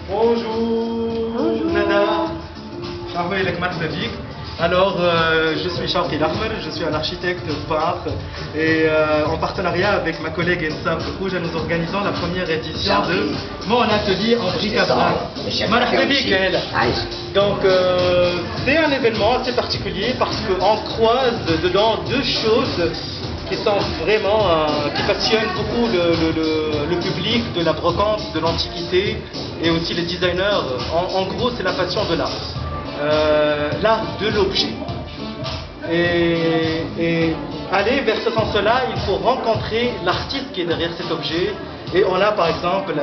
Bonjour Nada. Alors, je suis Shawki Lahmer, je suis un architecte peintre et en partenariat avec ma collègue Ensa Fouja, nous organisons la première édition de mon atelier en bric-à-brac. Donc, c'est un événement assez particulier parce qu'on croise dedans deux choses qui sont vraiment, qui passionnent beaucoup le public de la brocante, de l'antiquité et aussi les designers. En gros, c'est la passion de l'art. L'art de l'objet. Et aller vers ce sens-là, il faut rencontrer l'artiste qui est derrière cet objet. Et on a par exemple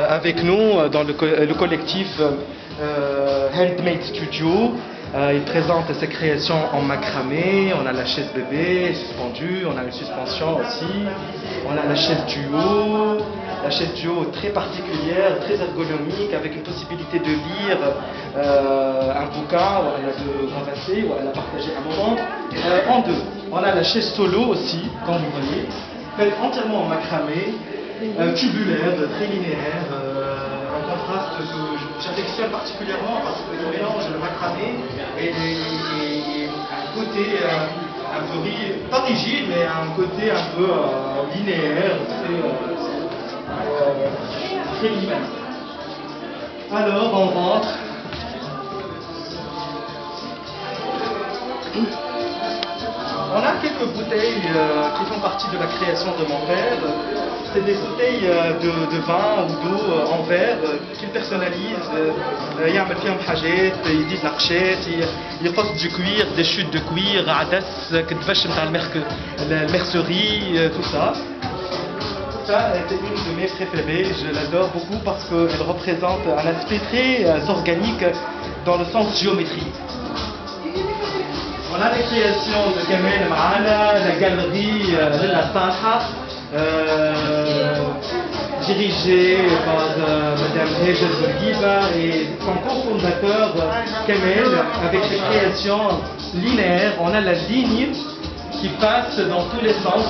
avec nous dans le collectif Handmade Studio, il présente ses créations en macramé. On a la chaise bébé suspendue, on a une suspension aussi, on a la chaise duo. La chaise duo très particulière, très ergonomique, avec une possibilité de lire un bouquin, ou elle a de renverser, ou elle a partagé un moment, en deux. On a la chaise solo aussi, comme vous voyez, faite entièrement en macramé, tubulaire, très linéaire, un contraste que j'affectionne particulièrement parce que le mélange le macramé et un côté un peu pas rigide, mais un côté un peu linéaire, très minimaliste. Alors on rentre. On a quelques bouteilles qui font partie de la création de mon père. C'est des bouteilles de vin ou d'eau en verre qu'il personnalise. يعمل فيهم حاجات يزيد نقشات يقص du cuir, des chutes de cuir, عدس كتفش نتاع المرcerie, tout ça. Ça, c'est une de mes préférées, je l'adore beaucoup parce qu'elle représente un aspect très organique dans le sens géométrique. On a les créations de Kamel Maala, la galerie de la Saha, dirigée par Madame Hejel Bourguiba et son cofondateur Kamel, avec ses créations linéaires. On a la ligne qui passe dans tous les sens.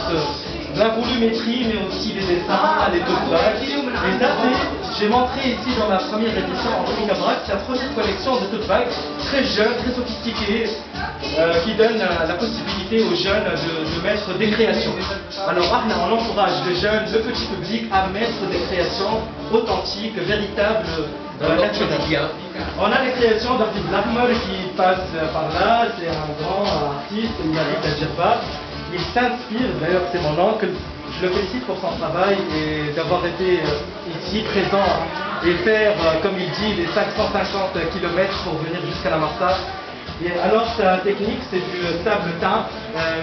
La volumétrie, mais aussi les dessins, les tote bags. Et ça, j'ai montré ici dans ma première édition en bric-à-brac, c'est la première collection de tote bags très jeune, très sophistiquée, qui donne la possibilité aux jeunes de mettre des créations. Alors, on encourage les jeunes, le petit public, à mettre des créations authentiques, véritables, naturelles. On a les créations d'Arthur Lahmer qui passe par là, c'est un grand artiste, il habite à Djerba. Il s'inspire, d'ailleurs c'est mon oncle, je le félicite pour son travail et d'avoir été ici présent et faire, comme il dit, les 550 km pour venir jusqu'à la Marsa. Et alors sa technique c'est du sable teint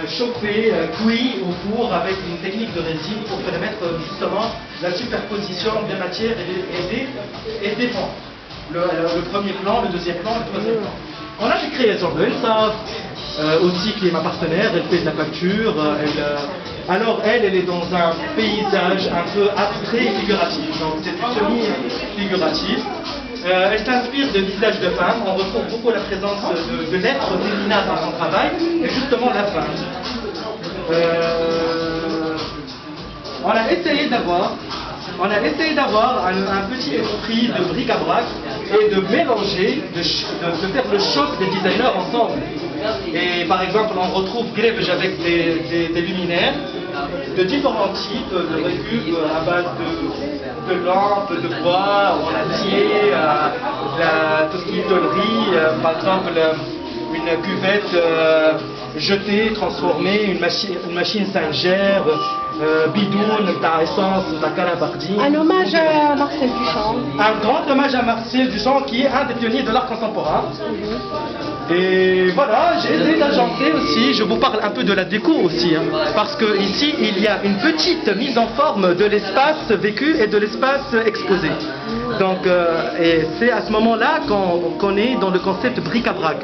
chauffé, cuit au four avec une technique de résine pour permettre justement la superposition des matières et des fonds. Le premier plan, le deuxième plan, le troisième plan. On a des créations de Ensa, aussi qui est ma partenaire, elle fait de la peinture, alors elle est dans un paysage un peu abstrait et figuratif, donc c'est du semi-figuratif. Elle s'inspire de visages de femmes, on retrouve beaucoup la présence de l'être féminin dans son travail, et justement la femme. On a essayé d'avoir un petit esprit de bric-à-brac et de mélanger, de faire le choc des designers ensemble. Et par exemple, on retrouve Grevej avec des luminaires de différents types, de récup à base de lampes, de bois, en acier, tout ce qui est tôlerie, par exemple une cuvette jetée, transformée, une machine Singer, bidoun, ta essence, ta calabardine. Un hommage à Marcel Duchamp. Un grand hommage à Marcel Duchamp qui est un des pionniers de l'art contemporain. Et voilà, j'ai essayé d'agencer aussi, je vous parle un peu de la déco aussi, parce que ici il y a une petite mise en forme de l'espace vécu et de l'espace exposé. Donc et c'est à ce moment-là qu'on est dans le concept bric-à-brac,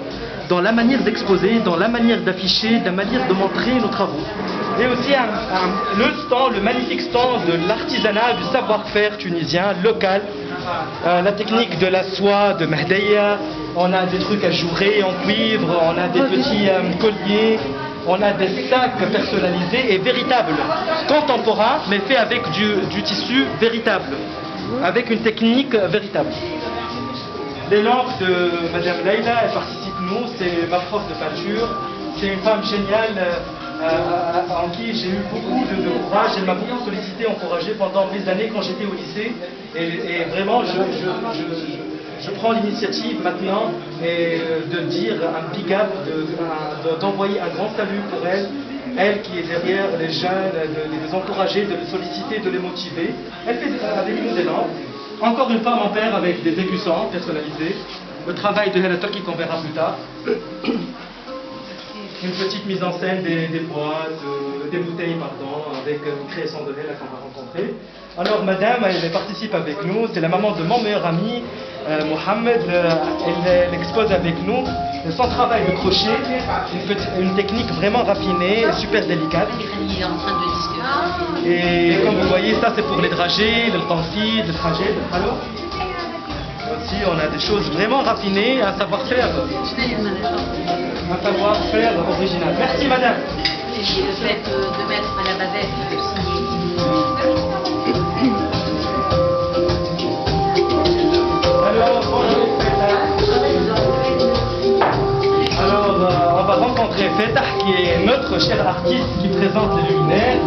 dans la manière d'exposer, dans la manière d'afficher, la manière de montrer nos travaux. Et aussi le magnifique stand de l'artisanat, du savoir-faire tunisien, local, la technique de la soie de Mahdeya, on a des trucs à jouer en cuivre, on a des petits colliers, On a des sacs personnalisés et véritables, contemporains, mais faits avec du tissu véritable, avec une technique véritable. Les lampes de Madame Leïla, elle participe nous, c'est ma prof de peinture, c'est une femme géniale en qui j'ai eu beaucoup de courage, elle m'a beaucoup sollicité, encouragé pendant des années quand j'étais au lycée, et vraiment je prends l'initiative maintenant de dire un big up, d'envoyer un grand salut pour elle, elle qui est derrière les jeunes, de les encourager, de les solliciter, de les motiver. Elle fait avec nous des lampes. Encore une fois, mon père avec des écussons personnalisés. Le travail de Hela Turki qu'on verra plus tard. Une petite mise en scène des boîtes, des bouteilles, pardon, avec une création de Hela qu'on va rencontrer. Alors, madame, elle participe avec nous. C'est la maman de mon meilleur ami, Mohamed. Elle expose avec nous son travail de crochet, une technique vraiment raffinée, super délicate. Il est en train de discuter. Et comme vous voyez, ça c'est pour les dragées, le tanfi, le trajet, le halo. Aussi, on a des choses vraiment raffinées, un savoir-faire. Un savoir-faire original. Merci madame. Et le fait de mettre à la bavette Alors, on va rencontrer Fetah, qui est notre cher artiste qui présente les luminaires,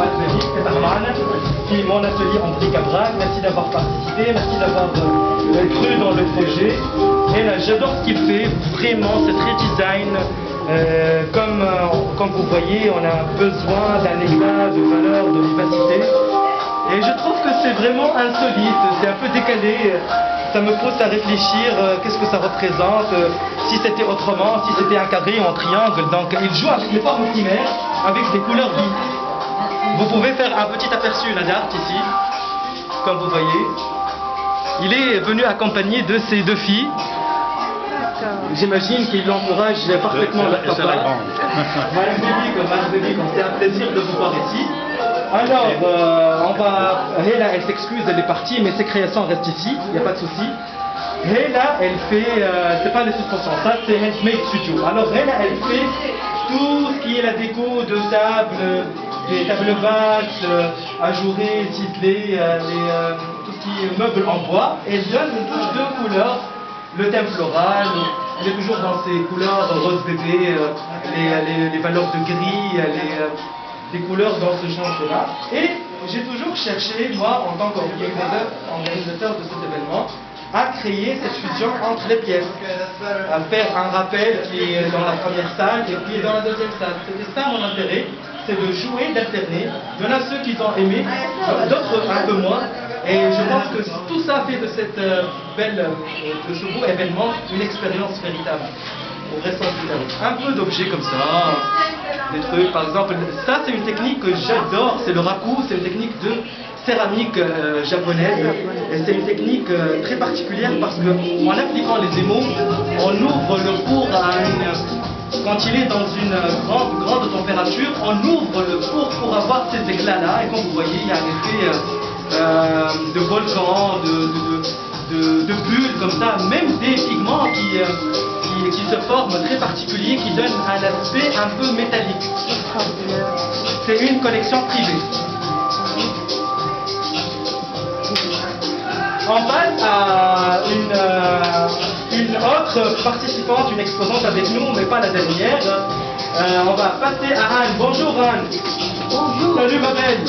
qui est mon atelier en bric-à-brac. Merci d'avoir participé, merci d'avoir cru dans le projet. Et là, j'adore ce qu'il fait, vraiment, c'est très design. Comme vous voyez, on a besoin d'un éclat, de valeur, de vivacité. Et je trouve que c'est vraiment insolite, c'est un peu décalé. Ça me pousse à réfléchir, qu'est-ce que ça représente, si c'était autrement, si c'était un carré ou un triangle. Donc il joue avec les formes primaires, avec des couleurs vives. Vous pouvez faire un petit aperçu là d'art ici, comme vous voyez. Il est venu accompagné de ses deux filles. J'imagine qu'il encourage parfaitement leur papa. Madame Bébi, c'est un plaisir de vous voir ici. Alors, Hela, elle s'excuse, elle est partie, mais ses créations restent ici, il n'y a pas de souci. Hela, elle fait, c'est pas les suspensions, ça c'est Handmade Studio. Alors Hela, elle fait tout ce qui est la déco de table, les tables basses, ajourées, ciselées, tout ce qui est meubles en bois. Elle donne une touche de couleur, le thème floral, elle est toujours dans ses couleurs rose bébé, les valeurs de gris, des couleurs dans ce genre-là. Et j'ai toujours cherché, moi, en tant qu'organisateur de cet événement, à créer cette fusion entre les pièces, à faire un rappel qui est dans la première salle et qui est dans la deuxième salle. C'était ça mon intérêt, c'est de jouer, d'alterner. Il y en a ceux qui ont aimé, d'autres un peu moins. Et je pense que tout ça fait de cette de ce beau événement une expérience véritable. Au vrai sens du terme. Un peu d'objets comme ça, des trucs, par exemple, ça c'est une technique que j'adore, c'est le raku, c'est une technique de céramique japonaise, et c'est une technique très particulière parce qu'en appliquant les émaux, on ouvre le four quand il est dans une grande température, on ouvre le four pour avoir ces éclats-là, et comme vous voyez, il y a un effet de volcan, de bulles comme ça, même des pigments qui se forment très particuliers, qui donnent un aspect un peu métallique. C'est une collection privée. On passe à une autre participante, une exposante avec nous, mais pas la dernière. On va passer à Anne. Bonjour Anne. Bonjour. Salut ma belle.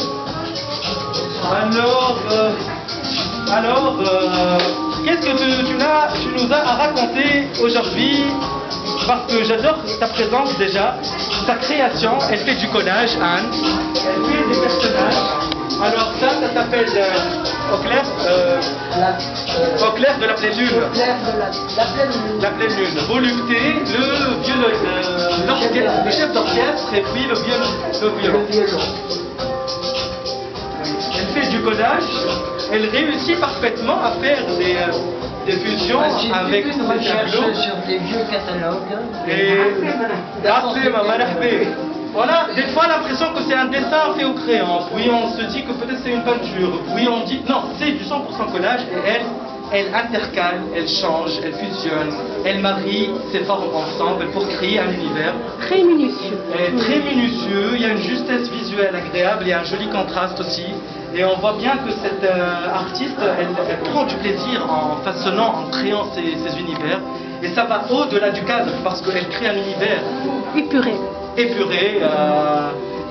Alors, qu'est-ce que tu nous as à raconter aujourd'hui? Parce que j'adore ta présence déjà, ta création. Elle fait du collage, Anne. Elle fait des personnages. Alors ça s'appelle au clair de la pleine lune. La pleine lune. Volupté, le chef d'orchestre et puis le violon. Elle fait du collage. Elle réussit parfaitement à faire des fusions avec ses tableaux. Sur des vieux catalogues. Et on a des fois l'impression que c'est un dessin fait au crayon, puis on se dit que peut-être c'est une peinture, puis on dit non, c'est du 100% collage, et elle, elle intercale, elle change, elle fusionne, elle marie ces formes ensemble pour créer un univers Très minutieux. très minutieux. Il y a une justesse visuelle agréable, il y a un joli contraste aussi. Et on voit bien que cette artiste, elle prend du plaisir en façonnant, en créant ces univers. Et ça va au-delà du cadre, parce qu'elle crée un univers Épuré. épuré,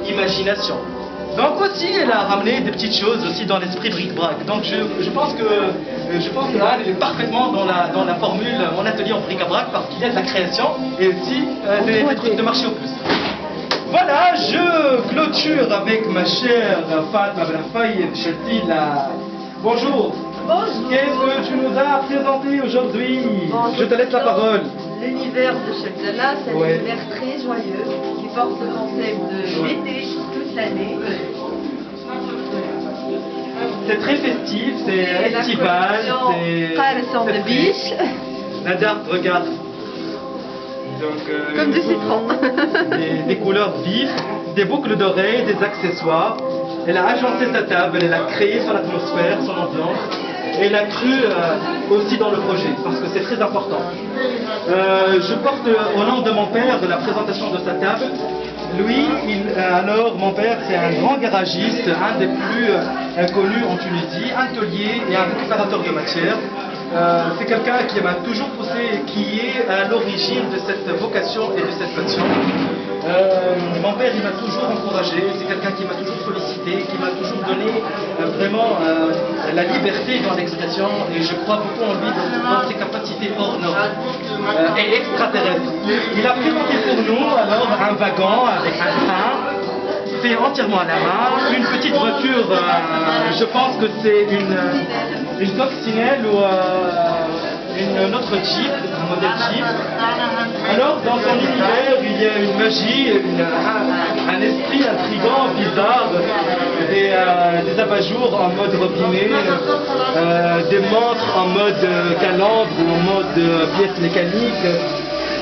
imagination. Donc aussi, elle a ramené des petites choses aussi dans l'esprit bric-brac. Donc je pense que là, elle est parfaitement dans la formule mon atelier en bric-à-brac, parce qu'il y a de la création et aussi des trucs de marché au plus. Voilà, je clôture avec ma chère Fatma Benfaï Cheltila. Bonjour. Bonjour. Qu'est-ce que tu nous as présenté aujourd'hui? Bon, Je te laisse la parole. L'univers de Chepdala, c'est Ouais. un univers très joyeux qui porte le concept de l'été toute l'année. C'est très festif, c'est La estival, c'est... collection de biches, Nadar, regarde. Donc, comme du citron. des couleurs vives, des boucles d'oreilles, des accessoires. Elle a agencé sa table, elle a créé son atmosphère, son ambiance. Et elle a cru aussi dans le projet, parce que c'est très important. Je porte au nom de mon père la présentation de sa table. Lui, alors mon père, c'est un grand garagiste, un des plus connus en Tunisie, un tôlier et un récupérateur de matière. C'est quelqu'un qui m'a toujours poussé et qui est à l'origine de cette vocation et de cette passion. Mon père, il m'a toujours encouragé, c'est quelqu'un qui m'a toujours sollicité, qui m'a toujours donné vraiment la liberté dans l'expression, et je crois beaucoup en lui dans ses capacités hors normes et extraterrestres. Il a présenté pour nous alors un wagon avec un train fait entièrement à la main, une petite voiture, je pense que c'est une coccinelle ou une autre Jeep, un modèle Jeep. Alors dans son univers il y a une magie, un esprit intrigant, bizarre, des abat-jours en mode robinet, des montres en mode calandre ou en mode pièce mécanique.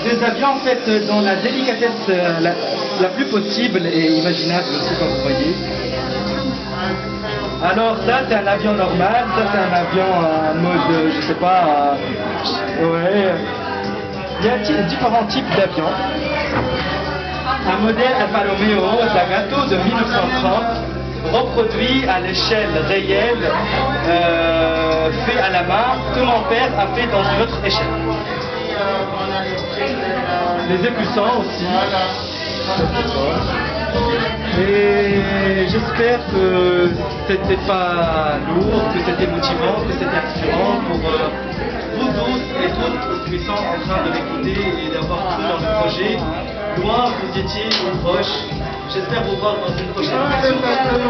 Des avions en fait dans la délicatesse la plus possible et imaginable aussi comme vous voyez. Alors ça c'est un avion normal, ça c'est un avion en mode, je sais pas, ouais. Il y a différents types d'avions. Un modèle Alfa Romeo Zagato de 1930, reproduit à l'échelle réelle, fait à la main, que mon père a fait dans une autre échelle. Les écussons aussi. Et j'espère que c'était pas lourd, que c'était motivant, que c'était inspirant pour vous tous et toutes qui sont en train de m'écouter et d'avoir cru dans le projet. Loin vous étiez ou proches. J'espère vous voir dans une prochaine émission.